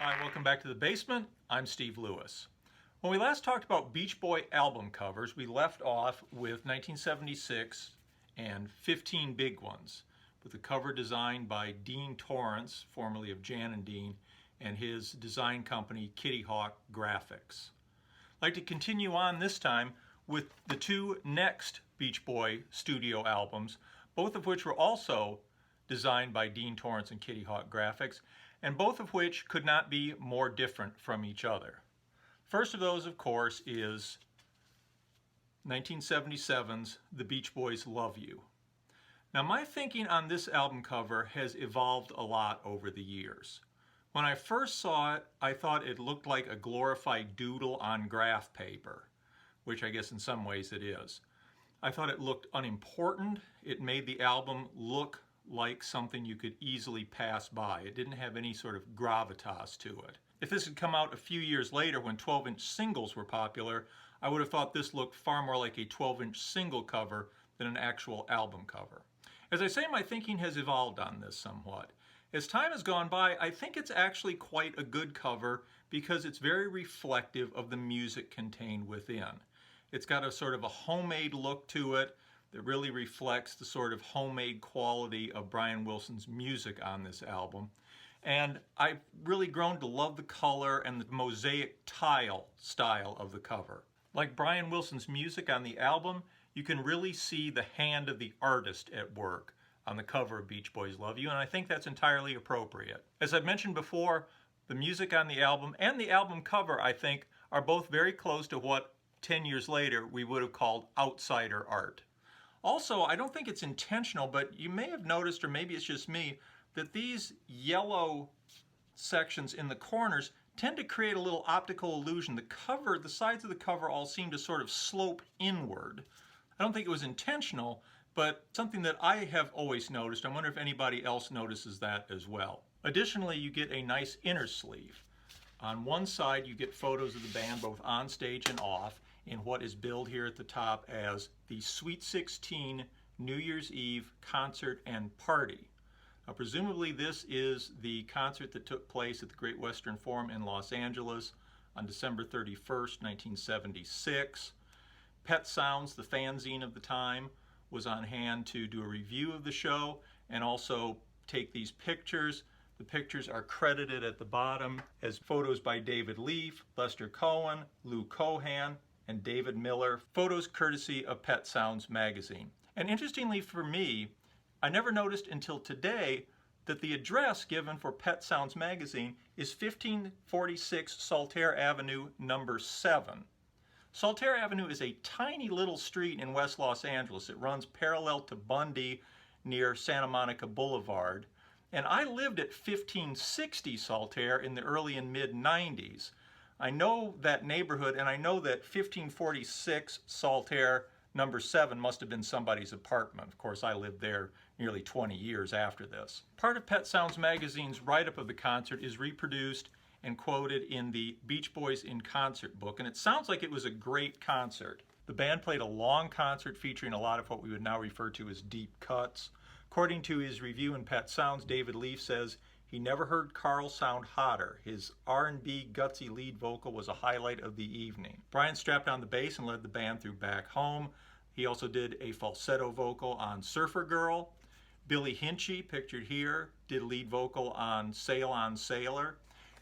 Hi, welcome back to the basement. I'm Steve Lewis. When we last talked about Beach Boy album covers, we left off with 1976 and 15 Big Ones, with a cover designed by Dean Torrence, formerly of Jan and Dean, and his design company Kitty Hawk Graphics. I'd like to continue on this time with the two next Beach Boy studio albums, both of which were also designed by Dean Torrence and Kitty Hawk Graphics, and both of which could not be more different from each other. First of those, of course, is 1977's The Beach Boys' Love You. Now, my thinking on this album cover has evolved a lot over the years. When I first saw it, I thought it looked like a glorified doodle on graph paper, which I guess in some ways it is. I thought it looked unimportant. It made the album look like something you could easily pass by. It didn't have any sort of gravitas to it. If this had come out a few years later when 12-inch singles were popular, I would have thought this looked far more like a 12-inch single cover than an actual album cover. As I say, my thinking has evolved on this somewhat. As time has gone by, I think it's actually quite a good cover because it's very reflective of the music contained within. It's got a sort of a homemade look to it that really reflects the sort of homemade quality of Brian Wilson's music on this album. And I've really grown to love the color and the mosaic tile style of the cover. Like Brian Wilson's music on the album, you can really see the hand of the artist at work on the cover of Beach Boys' Love You, and I think that's entirely appropriate. As I've mentioned before, the music on the album and the album cover, I think, are both very close to what 10 years later we would have called outsider art. Also, I don't think it's intentional, but you may have noticed, or maybe it's just me, that these yellow sections in the corners tend to create a little optical illusion. The sides of the cover all seem to sort of slope inward. I don't think it was intentional, but something that I have always noticed. I wonder if anybody else notices that as well. Additionally, you get a nice inner sleeve. On one side, you get photos of the band both on stage and off, in what is billed here at the top as the Sweet 16 New Year's Eve concert and party. Now, presumably this is the concert that took place at the Great Western Forum in Los Angeles on December 31st, 1976. Pet Sounds, the fanzine of the time, was on hand to do a review of the show and also take these pictures. The pictures are credited at the bottom as photos by David Leaf, Lester Cohen, Lou Cohan, and David Miller, photos courtesy of Pet Sounds magazine. And interestingly for me, I never noticed until today that the address given for Pet Sounds magazine is 1546 Saltaire Avenue, number 7. Saltaire Avenue is a tiny little street in West Los Angeles. It runs parallel to Bundy near Santa Monica Boulevard. And I lived at 1560 Saltaire in the early and mid 90s. I know that neighborhood, and I know that 1546 Saltaire number 7 must have been somebody's apartment. Of course, I lived there nearly 20 years after this. Part of Pet Sounds magazine's write-up of the concert is reproduced and quoted in the Beach Boys in Concert book, and it sounds like it was a great concert. The band played a long concert featuring a lot of what we would now refer to as deep cuts. According to his review in Pet Sounds, David Leaf says, he never heard Carl sound hotter. His R&B gutsy lead vocal was a highlight of the evening. Brian strapped on the bass and led the band through Back Home. He also did a falsetto vocal on Surfer Girl. Billy Hinchy, pictured here, did lead vocal on Sail on Sailor.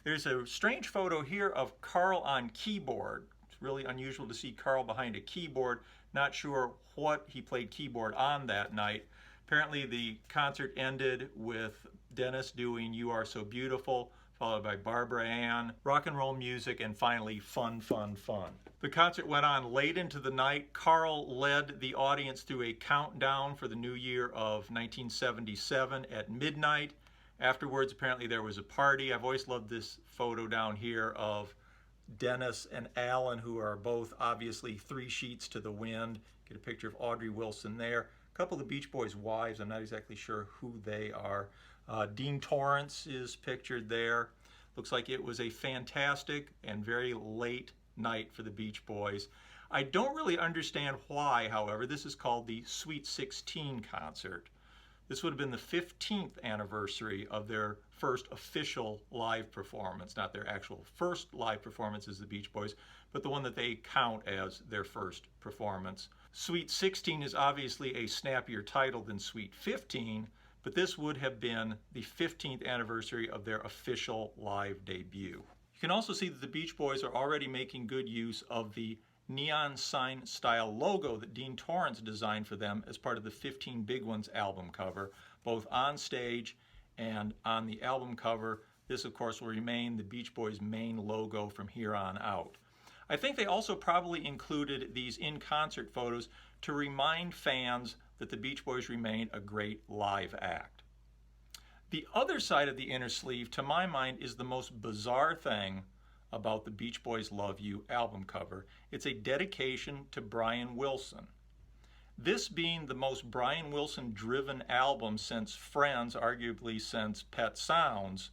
There's a strange photo here of Carl on keyboard. It's really unusual to see Carl behind a keyboard. Not sure what he played keyboard on that night. Apparently the concert ended with Dennis doing You Are So Beautiful, followed by Barbara Ann, rock and roll music, and finally fun, fun, fun. The concert went on late into the night. Carl led the audience through a countdown for the new year of 1977 at midnight. Afterwards, apparently there was a party. I've always loved this photo down here of Dennis and Alan, who are both obviously 3 sheets to the wind. Get a picture of Audrey Wilson there. A couple of the Beach Boys' wives, I'm not exactly sure who they are. Dean Torrance is pictured there. Looks like it was a fantastic and very late night for the Beach Boys. I don't really understand why, however, this is called the Sweet 16 concert. This would have been the 15th anniversary of their first official live performance, not their actual first live performance as the Beach Boys, but the one that they count as their first performance. Sweet 16 is obviously a snappier title than Sweet 15, but this would have been the 15th anniversary of their official live debut. You can also see that the Beach Boys are already making good use of the neon sign style logo that Dean Torrence designed for them as part of the 15 Big Ones album cover, both on stage and on the album cover. This, of course, will remain the Beach Boys' main logo from here on out. I think they also probably included these in-concert photos to remind fans that the Beach Boys remain a great live act. The other side of the inner sleeve, to my mind, is the most bizarre thing about the Beach Boys Love You album cover. It's a dedication to Brian Wilson. This being the most Brian Wilson-driven album since Friends, arguably since Pet Sounds,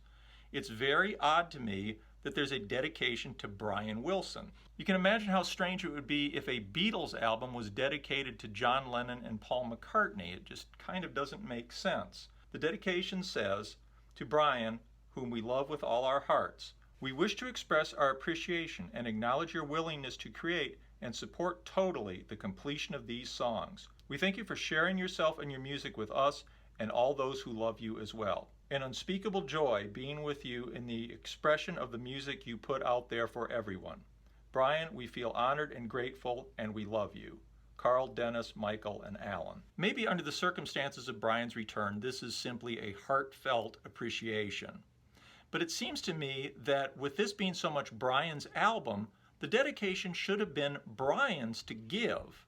it's very odd to me that there's a dedication to Brian Wilson. You can imagine how strange it would be if a Beatles album was dedicated to John Lennon and Paul McCartney. It just kind of doesn't make sense. The dedication says, "To Brian, whom we love with all our hearts, we wish to express our appreciation and acknowledge your willingness to create and support totally the completion of these songs. We thank you for sharing yourself and your music with us and all those who love you as well. An unspeakable joy being with you in the expression of the music you put out there for everyone. Brian, we feel honored and grateful, and we love you. Carl, Dennis, Michael, and Alan." Maybe under the circumstances of Brian's return, this is simply a heartfelt appreciation. But it seems to me that with this being so much Brian's album, the dedication should have been Brian's to give.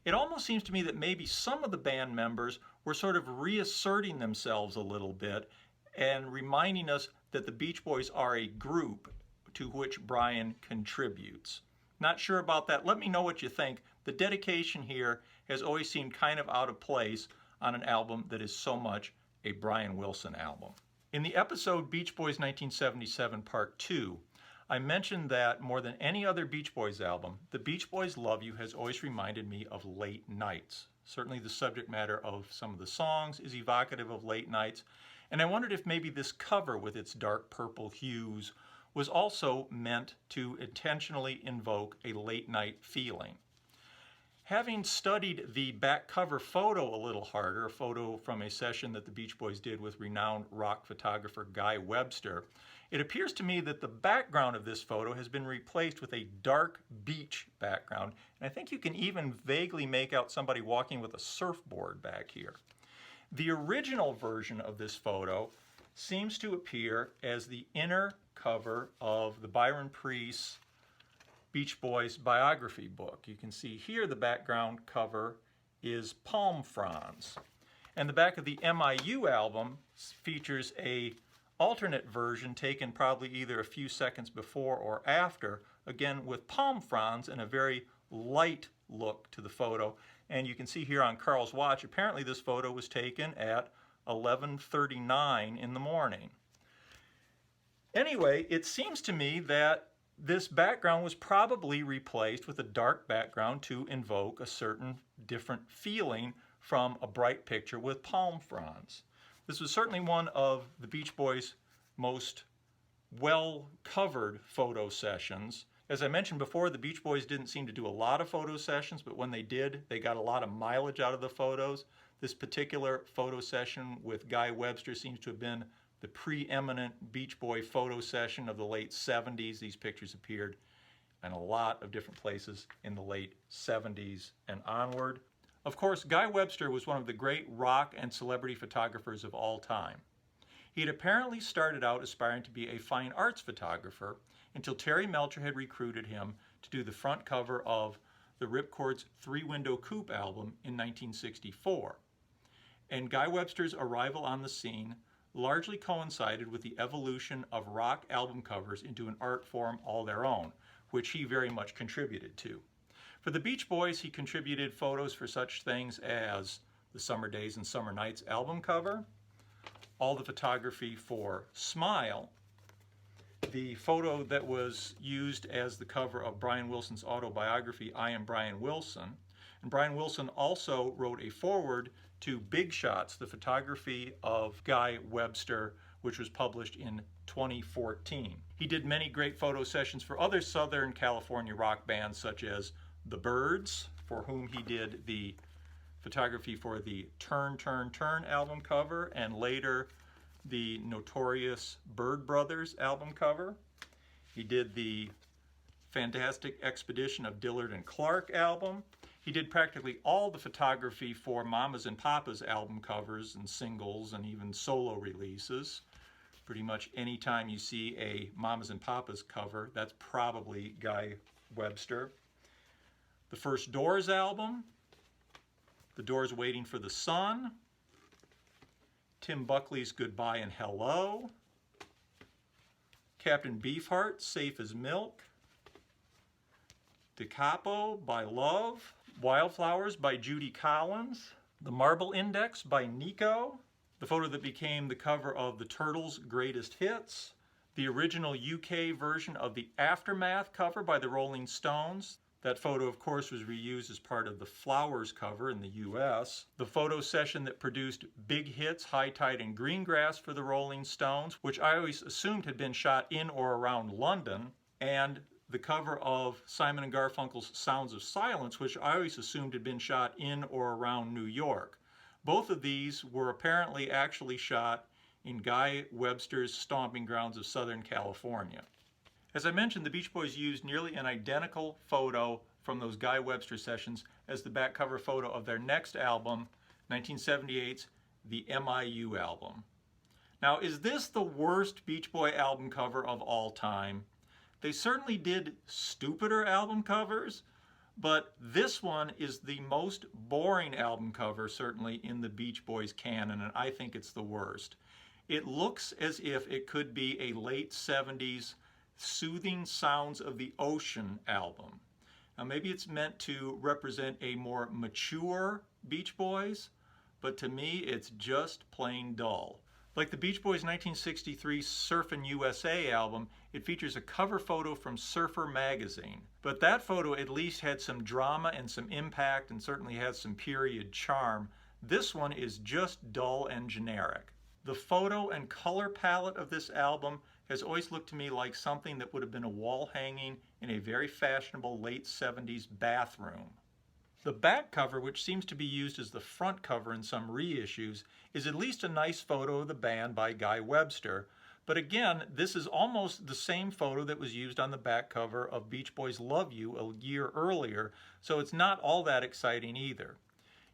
It almost seems to me that maybe some of the band members were sort of reasserting themselves a little bit and reminding us that the Beach Boys are a group to which Brian contributes. Not sure about that. Let me know what you think. The dedication here has always seemed kind of out of place on an album that is so much a Brian Wilson album. In the episode Beach Boys 1977 Part 2, I mentioned that more than any other Beach Boys album, the Beach Boys Love You has always reminded me of late nights. Certainly the subject matter of some of the songs is evocative of late nights, and I wondered if maybe this cover with its dark purple hues was also meant to intentionally invoke a late night feeling. Having studied the back cover photo a little harder, a photo from a session that the Beach Boys did with renowned rock photographer Guy Webster, it appears to me that the background of this photo has been replaced with a dark beach background, and I think you can even vaguely make out somebody walking with a surfboard back here. The original version of this photo seems to appear as the inner cover of the Byron Priest Beach Boys biography book. You can see here the background cover is palm fronds. And the back of the M.I.U. album features a alternate version taken probably either a few seconds before or after, again with palm fronds and a very light look to the photo. And you can see here on Carl's watch, apparently this photo was taken at 11:39 in the morning. Anyway, it seems to me that this background was probably replaced with a dark background to invoke a certain different feeling from a bright picture with palm fronds. This was certainly one of the Beach Boys' most well-covered photo sessions. As I mentioned before, the Beach Boys didn't seem to do a lot of photo sessions, but when they did, they got a lot of mileage out of the photos. This particular photo session with Guy Webster seems to have been the preeminent Beach Boy photo session of the late 70s. These pictures appeared in a lot of different places in the late 70s and onward. Of course, Guy Webster was one of the great rock and celebrity photographers of all time. He had apparently started out aspiring to be a fine arts photographer until Terry Melcher had recruited him to do the front cover of the Ripcord's Three-Window Coupe album in 1964. And Guy Webster's arrival on the scene largely coincided with the evolution of rock album covers into an art form all their own, which he very much contributed to. For the Beach Boys, he contributed photos for such things as the Summer Days and Summer Nights album cover, all the photography for Smile, the photo that was used as the cover of Brian Wilson's autobiography, I Am Brian Wilson, And Brian Wilson also wrote a foreword to Big Shots, the photography of Guy Webster, which was published in 2014. He did many great photo sessions for other Southern California rock bands such as the Byrds, for whom he did the photography for the Turn, Turn, Turn album cover, and later the notorious Byrd Brothers album cover. He did the Fantastic Expedition of Dillard and Clark album. He did practically all the photography for Mamas and Papas album covers and singles and even solo releases. Pretty much anytime you see a Mamas and Papas cover, that's probably Guy Webster. The first Doors album, The Doors' Waiting for the Sun, Tim Buckley's Goodbye and Hello, Captain Beefheart, Safe as Milk, Da Capo by Love, Wildflowers by Judy Collins, The Marble Index by Nico, the photo that became the cover of the Turtles' Greatest Hits, the original UK version of the Aftermath cover by the Rolling Stones. That photo, of course, was reused as part of the Flowers cover in the US. The photo session that produced Big Hits, High Tide, and Greengrass for the Rolling Stones, which I always assumed had been shot in or around London, and the cover of Simon & Garfunkel's Sounds of Silence, which I always assumed had been shot in or around New York. Both of these were apparently actually shot in Guy Webster's stomping grounds of Southern California. As I mentioned, the Beach Boys used nearly an identical photo from those Guy Webster sessions as the back cover photo of their next album, 1978's The M.I.U. album. Now, is this the worst Beach Boy album cover of all time? They certainly did stupider album covers, but this one is the most boring album cover, certainly in the Beach Boys canon, and I think it's the worst. It looks as if it could be a late 70s Soothing Sounds of the Ocean album. Now, maybe it's meant to represent a more mature Beach Boys, but to me, it's just plain dull. Like the Beach Boys' 1963 Surfin' USA album, it features a cover photo from Surfer magazine. But that photo at least had some drama and some impact and certainly has some period charm. This one is just dull and generic. The photo and color palette of this album has always looked to me like something that would have been a wall hanging in a very fashionable late 70s bathroom. The back cover, which seems to be used as the front cover in some reissues, is at least a nice photo of the band by Guy Webster. But again, this is almost the same photo that was used on the back cover of Beach Boys' Love You a year earlier, so it's not all that exciting either.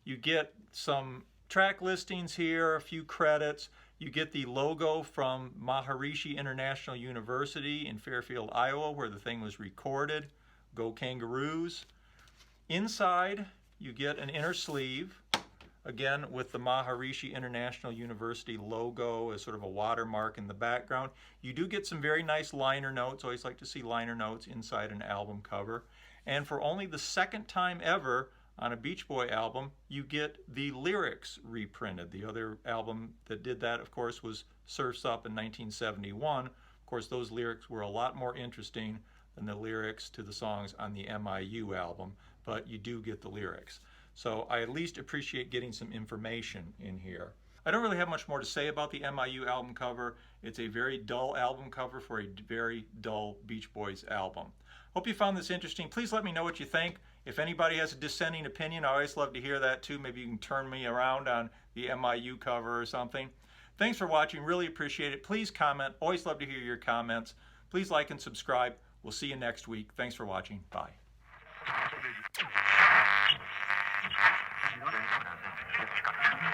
You get some track listings here, a few credits. You get the logo from Maharishi International University in Fairfield, Iowa, where the thing was recorded. Go Kangaroos. Inside, you get an inner sleeve, again with the Maharishi International University logo as sort of a watermark in the background. You do get some very nice liner notes. Always like to see liner notes inside an album cover. And for only the second time ever on a Beach Boy album, you get the lyrics reprinted. The other album that did that, of course, was Surf's Up in 1971. Of course, those lyrics were a lot more interesting than the lyrics to the songs on the M.I.U. album, but you do get the lyrics. So I at least appreciate getting some information in here. I don't really have much more to say about the M.I.U. album cover. It's a very dull album cover for a very dull Beach Boys album. Hope you found this interesting. Please let me know what you think. If anybody has a dissenting opinion, I always love to hear that too. Maybe you can turn me around on the M.I.U. cover or something. Thanks for watching. Really appreciate it. Please comment. Always love to hear your comments. Please like and subscribe. We'll see you next week. Thanks for watching. Bye.